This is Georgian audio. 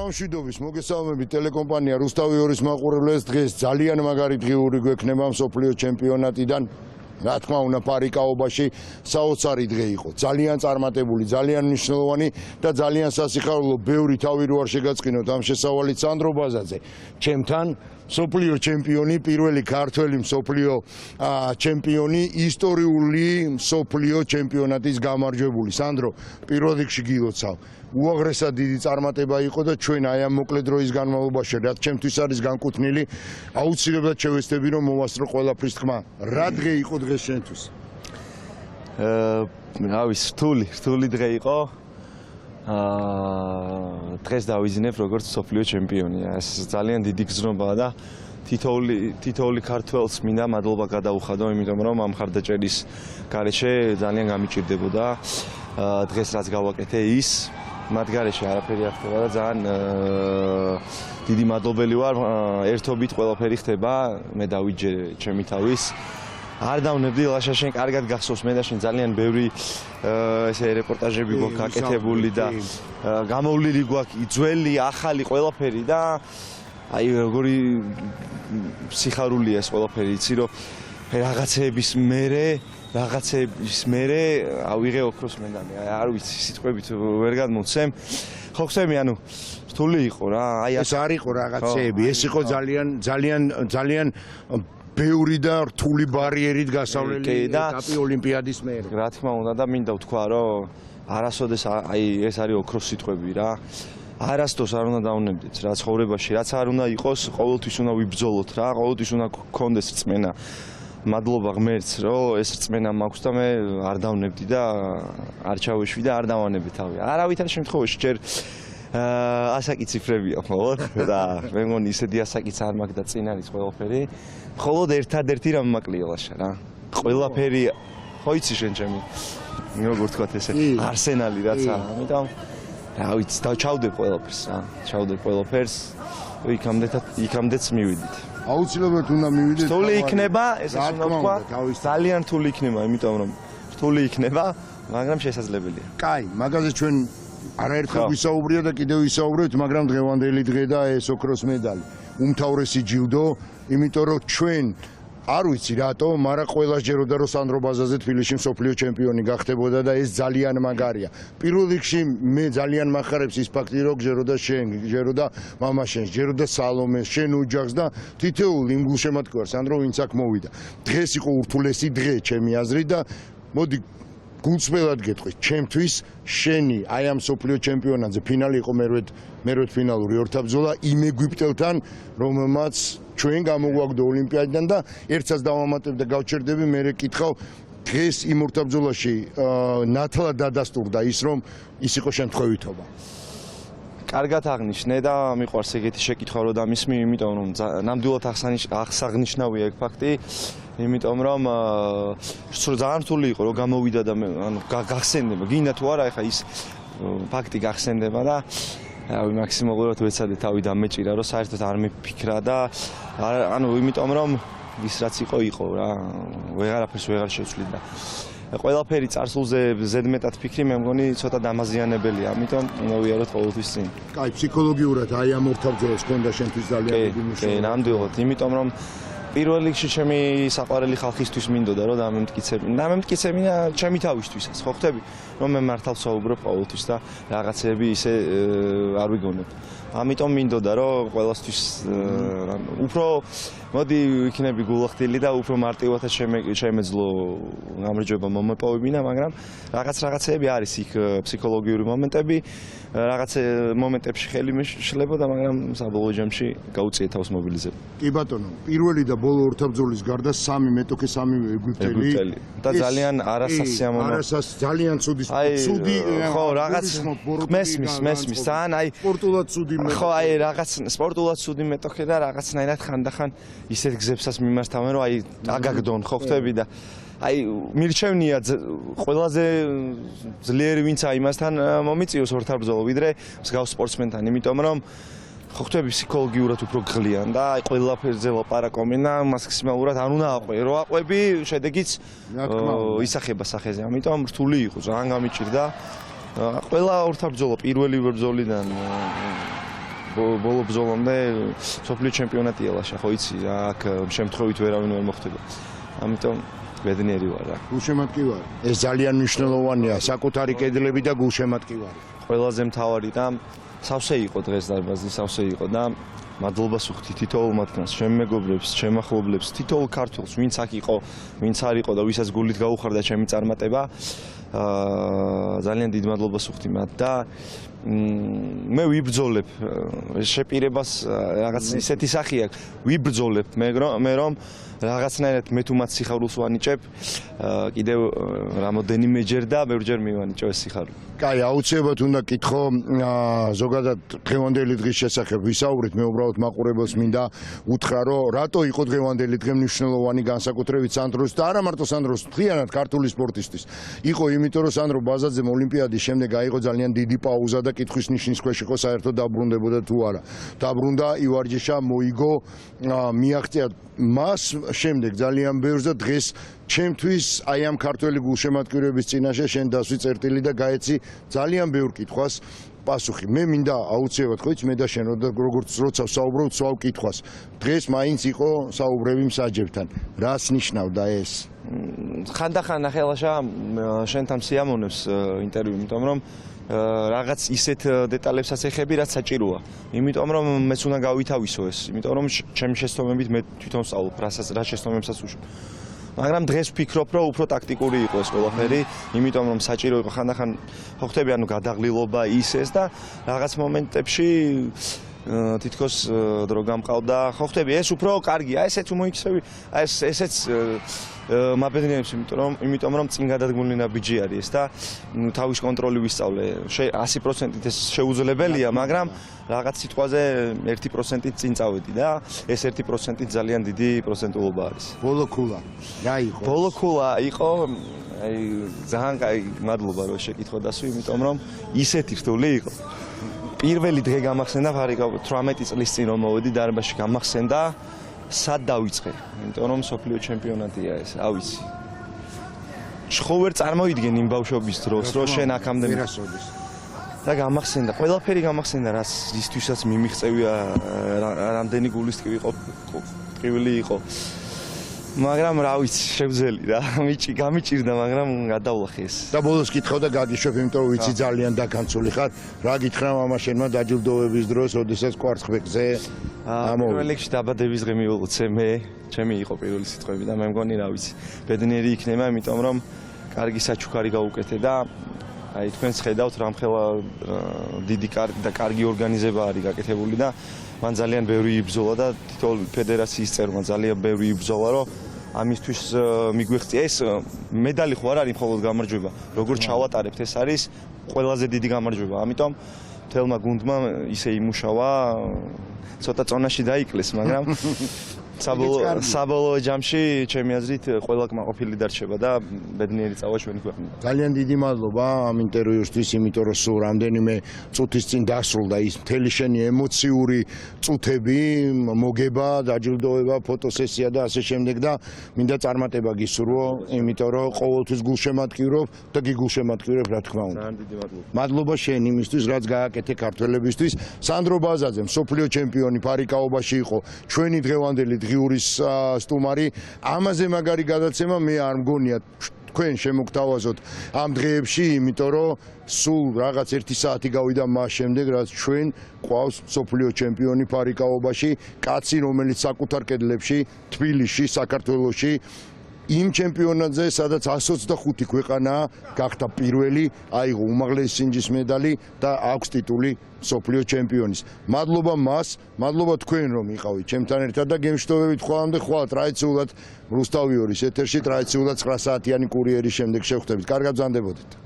სამშვიდობის მოგესალმებით ტელეკომპანია რუსთავი 2-ის მაყურებლებს დღეს ძალიან მაგარი დღიური გვექნება მსოფლიო ჩემპიონატიდან რა თქმა უნდა პარიკაობაში საოცარი დღე იყო ძალიან წარმატებული ძალიან მნიშვნელოვანი და ძალიან სასიხარულო ბევრი თავი რო არ შეგაწყინოთ ამ შესავალით სანდრო ბაზაძე ჩემთან მსოფლიო ჩემპიონი პირველი ქართველი მსოფლიო ჩემპიონი ისტორიული მსოფლიო ჩემპიონატის გამარჯვებული სანდრო პირველ რიგში გილოცავ უაღრესად დიდი წარმატება იყო და ჩვენ აი ამ მოკლე დროის განმავლობაში რაც ჩემთვის არის განკუთვნილი აუცილებლად შევეცდები რომ მოვასწრო ყველაფრის თქმა რა დღე იყო დღეს შენთვის რავი რთული დღე იყო დღეს დავიძინებ როგორც მსოფლიო ჩემპიონი ეს ძალიან დიდი გზნობაა და თითოეული ქართველს მინდა მადლობა გადაუხადო იმიტომ რომ ამ ხარდაჭერის გარეშე ძალიან გამიჭირდებოდა დღეს რაც გავაკეთე ის მათ გარეშე არაფერი არ ხდება და ძალიან დიდი მადლობელი ვარ ერთობით ყველაფერი ხდება მე დავიჯერე ჩემი თავის არ დავნებდი ლაშა შენ კარგად გახსოვს მე და შენ ძალიან ბევრი ესე რეპორტაჟები გვაქვს გაკეთებული და გამოვლილი გვაქვს ძველი ახალი ყველაფერი და აი როგორი სიხარულია ეს ყველაფერი იცი რომ რაღაცეების მერე ავიღე ოქროს მედალი არ ვიცი სიტყვებით ვერ გადმოცემ ხო ხსები ანუ რთული იყო რა აი ეს არ იყო რაღაცეები ეს იყო ძალიან ბევრი და რთული ბარიერით გასავლელი ეტაპი ოლიმპიადის მერე რა თქმა უნდა და მინდა ვთქვა რომ არასოდეს აი ეს არის ოქროს სიტყვები რა არასდროს არ უნდა დავნებდეთ რა ცხოვრებაში რაც არ უნდა იყოს ყოველთვის უნდა ვიბრძოლოთ რა ყოველთვის უნდა გქონდეს რწმენა მადლობა ღმერთს რომ ეს რწმენა მაქვს და მე არ დავნებდი და არ ჩავეშვი და არ დავანებდი თავი არავითარ შემთხვევაში ჯერ ასაკი ციფრებია მხოლოდ და მე მგონი ისეთი ასაკიც არ მაქვს და წინ არის ყველაფერი მხოლოდ ერთადერთი რამ მაკლია ლაშა რა ყველაფერი ხო იცი შენ ჩემი როგორ თქვა ესე არსენალი რაც ამიტომ რა ვიცი ჩავდებ ყველაფერს იქამდეც მივიდით აუცილებლად უნდა მივიდეთ რთული იქნება ეს უნდა ვთქვა ძალიან რთული იქნება იმიტომ რომ რთული იქნება მაგრამ შესაძლებელია კაი მაგაზე ჩვენ არაერთხელ ვისაუბრია და კიდევ ვისაუბრებთ მაგრამ დღევანდელი დღე და ეს ოქროს მედალი უმთავრესი ჯილდო იმიტომ რომ ჩვენ არ ვიცი რატო, მაგრამ ყველა ჯეროდა რომ სანდრო ბაზაძე თბილისში მსოფლიო ჩემპიონი გახდებოდა და ეს ძალიან მაგარია. პირველ რიგში მე ძალიან მახარებს ის ფაქტი, რომ ჯეროდა შენ, ჯეროდა მამა შენ, ჯეროდა სალომეს, შენ ოჯახს და თითოეულ იმ გულშემატკივარს, სანდრო ვინც აქ მოვიდა. დღეს იყო ურთულესი დღე, ჩემი აზრით და მოდი გულწრფელად გეტყვი, ჩემთვის შენი აი ამ მსოფლიო ჩემპიონატზე ფინალი იყო მერვე ფინალური ორთაბრძოლა იმ ეგვიპტელთან, რომელმაც ჩვენ გამოგვაგდო ოლიმპიადიდან და ერთსაც დავამატებ და გავჩერდები მე კითხავ დღეს იმ ორთაბრძოლაში ნათლად დადასტურდა ის რომ ის იყო შემთხვევითობა კარგად აღნიშნე და მიყვარს ეგეთი შეკითხვა რომ დამისმი იმიტომ რომ ნამდვილად აღსანიშნავია ეგ ფაქტი იმიტომ რომ ძალიან რთული იყო რომ გამოვიდა და ანუ გახსენდება გინდა თუ არა ეხა ის ფაქტი გახსენდება და რავი მაქსიმალურად ვეცადე თავი დამეჭირა რომ საერთოდ არ მეფიქრა და ანუ იმიტომ რომ ის რაც იყო რა ვეღარაფერს ვეღარ შევცვლით და ყველაფერი წარსულზე ზედმეტად ფიქრი მე მგონი ცოტა დამაზიანებელია ამიტომ უნდა ვიაროთ ყოველთვის წინ კაი ფსიქოლოგიურად აი ამ ორთაბრძოლას ქონდა შენთვის ძალიან დიდი მნიშვნელობა კი ნამდვილად იმიტომ რომ პირველ რიგში ჩემი საყვარელი ხალხისთვის მინდოდა რომ დამემტკიცებინა ჩემი თავისთვისაც ხო ხტები რომ მე მართალ საუბრობ ყოველთვის და რაღაცები ისე არ ვიგონებ ამიტომ მინდოდა რომ ყველასთვის უფრო მოდი ვიქნები გულახდილი და უფრო მარტივადაც შემეძლო გამარჯვება მომეპოვებინა მაგრამ რაღაცეები არის იქ ფსიქოლოგიური მომენტები რაღაც მომენტებში ხელი მეშლებოდა მაგრამ საბოლოო ჯამში გაუწია თავს მობილიზება კი ბატონო პირველი და ბოლო ორთაბრძოლის გარდა სამი მეტოქე სამი ეგვიპტელი და ძალიან არასასიამოვნო ძალიან ცუდი ხო რაღაც მესმის თან აი სპორტულად ცუდი ხო აი რაღაც სპორტულად ცუდი მეტოქე და რაღაცნაირად ხანდახან ისეთ გზებსაც მიმართავენ რომ აი აგაგდონ ხო ხტები და აი მირჩევნია ყველაზე ძლიერი ვინცა იმასთან მომიწიოს ორთაბრძოლო ვიდრე მსგავს სპორტსმენთან იმიტომ რომ ხო ხტები ფსიქოლოგიურად უფრო გღლიან და აი ყველაფერზე ლაპარაკობენ და მაქსიმალურად არ უნდა აყვე რო აყვები შედეგიც ისახება სახეზე ამიტომ რთული იყო ძალიან გამიჭირდა ყველა ორთაბრძოლო პირველი ბრძოლიდან ბოლო ბრძოლამდე სოფლიო ჩემპიონატია ლაშა, ხო იცი, აქ შემთხვევით ვერავინ ვერ მოხდება. ამიტომ ბედნიერი ვარ რა. გულშემატკივარი. ეს ძალიან მნიშვნელოვანია, საკუთარი კედლები და გულშემატკივარი. ყველაზე მთავარი და სავსე იყო დღეს დარბაზი, სავსე იყო და მადლობას ვუხდი თითოეულ მათგანს, ჩემ მეგობრებს, ჩემ ახლობლებს, თითოეულ ქართველს, ვინც აქ იყო, ვინც არ იყო და ვისაც გულით გაუხარდა ჩემი წარმატება. ძალიან დიდ მადლობას ვუხდი მათ და მე ვიბრძოლებ შეპირებას რაღაც ისეთი სახე აქვს, ვიბრძოლებ მე რომ რაღაცნაირად მე თუ მათ სიხარულს ვანიჭებ, კიდევ რამოდენიმეჯერ და ბევრჯერ მივანიჭებ ეს სიხარული. კაი, აუცილებლად უნდა კითხო ზოგადად დღევანდელი დღის შესახებ ვისაუბრეთ, მე უბრალოდ მაყურებელს მინდა უთხრა, რომ რატო იყო დღევანდელი დღე მნიშვნელოვანი განსაკუთრებით სანდროს და არა მარტო სანდროს, მთლიანად ქართული სპორტისთვის. იყო იმიტომ, რომ სანდრო ბაზაძემ ოლიმპიადის შემდეგ აიღო ძალიან დიდი პაუზა და კითხვის ნიშნის ქვეშ იყო საერთოდ დაბრუნდებოდა თუ არა. დაბრუნდა, ივარჯიშა, მოიგო, მიაღწია მას შემდეგ ძალიან ბევრს და დღეს ჩემთვის აი ამ ქართველი გულშემატკივრების წინაშე შენ დასვი წერტილი და გაეცი ძალიან ბევრ კითხვას პასუხი. მე მინდა აუცილებლად ხო იცი მე და შენ როგორც როცა საუბრობთ სვავ კითხვას. დღეს მაინც იყო საუბრები მსაჯებთან. რას ნიშნავდა ეს? ხანდახან ახალაშა შენთან სიამონებს ინტერვიუ, იმიტომ რომ რაღაც ისეთ დეტალებსაც ეხები, რაც საჭიროა. იმიტომ რომ მეც უნდა გავითავისო ეს, იმიტომ რომ ჩემი შეცდომებით მე თვითონ ვსწავლობ, რა შეცდომებსაც უშვებ. მაგრამ დღეს ვფიქრობ, რომ უფრო ტაქტიკური იყო ეს ყველაფერი, იმიტომ რომ საჭირო იყო ხანდახან ხო ხტები, ანუ გადაღლილობა ის და რაღაც მომენტებში თითქოს დრო გამყავდა. ხო ხტები, ეს უფრო კარგია, ესეც მოიქცევი, ესეც მაბედნიერებს, იმიტომ რომ წინ გადადგმული ნაბიჯი არის ეს და თავის კონტროლი ვისწავლე. 100%-ით ეს შეუძლებელია, მაგრამ რაღაც სიტყვაზე 1%-ით წინ წავედი და ეს 1%-ით ძალიან დიდი პროცენტულობა არის. ბოლოკულა. რა იყო? ბოლოკულა იყო, აი ძალიან კაი, მადლობა რომ შეკითხვა დასვი, იმიტომ რომ ისეთი რთული იყო. პირველი დღე გამახსენდა ფარიკა 18 წლის წინ რომ მოვედი დარბაზში გამახსენდა სად დავიწყე, იმიტომ რომ სოფლიო ჩემპიონატია ეს, ავიცი. ხო ვერ წარმოიდგენ იმ ბავშვობის დროს, რომ შენ აქამდე ვერასოდეს. და გამახსენდა, ყველაფერი გამახსენდა, რაც ისთვისაც მიმიღწევია, რამდენი გულისტკივი იყო. მაგრამ რა ვიცი, შევძელი რა, გამიჭირდა, მაგრამ გადავლახე ეს. და ბოლოს კითხავ და გაგიშვებ, იმიტომ რომ ვიცი ძალიან დაქანცული ხარ. რა გითხრა მამა შენმა დაჯილდოების დროს, როდესაც კვარცხლბეკზე პირველ რიგში დაბადების დღე მივუწე მე, ჩემი იყო პირველი სიტყვები და მე მგონი რა ვიცი, ბედნიერი იქნება, იმიტომ რომ კარგი საჩუქარი გაუკეთე და აი თქვენს ხედავთ რამხელა დიდი და კარგი ორგანიზება არის გაკეთებული და მან ძალიან ბევრი იბრძოლა და თითოეულ ფედერაციის წევრმა ძალიან ბევრი იბრძოლა, რომ ამისთვის მიგვიღწია ეს მედალი ხო არ არის მხოლოდ გამარჯვება, როგორც ჩავატარებთ ეს არის ყველაზე დიდი გამარჯვება, ამიტომ თელმა გუნდმა ისე იმუშავა, ცოტა წონაში დაიკლეს, მაგრამ საბოლოო ჯამში ჩემი აზრით ყველა კმაყოფილი დარჩება და ბედნიერი წავა ჩვენი ქვეყნიდან. ძალიან დიდი მადლობა ამ ინტერვიუსთვის, იმიტომ რომ სულ რამდენიმე წუთის წინ დასრულდა ის მთელი შენი ემოციური წუთები, მოგება, დაჯილდოება, ფოტოსესია და ასე შემდეგ და მინდა წარმატება გისურვო, იმიტომ რომ ყოველთვის გულშემატკივრობ და გიგულშემატკივრებ რა თქმა უნდა. ძალიან დიდი მადლობა. მადლობა შენ იმისთვის, რაც გააკეთე ქართველებისთვის. სანდრო ბაზაძე, მსოფლიო ჩემპიონი ფარიკაობაში იყო, ჩვენი დღევანდელი ღიურის სტუმარი. ამაზე მაგარი გადაცემა მე არ მგონია თქვენ შემოგთავაზოთ ამ დღეებში, იმიტომ რომ სულ რაღაც 1 საათი გავიდა მას შემდეგ, რაც ჩვენ ყავს მსოფლიო ჩემპიონი ფარიკაობაში, კაცი, რომელიც საკუთარ კედლებში, თბილისში, საქართველოში იმ ჩემპიონატზე, სადაც 125 ქვეყანა გახდა პირველი, აიღო უმაღლესი სინჯის медали და აქვს ტიტული მსოფლიო ჩემპიონის. მადლობა მას, მადლობა თქვენ რომ იყავით ჩემთან ერთად და გემშვიდობებით ხვალამდე ხვალ ტრადიციულად რუსთავი 2-ის ეთერში ტრადიციულად 9 საათიანი კურიერის შემდეგ შევხვდებით. კარგად ბრძანდებოდეთ.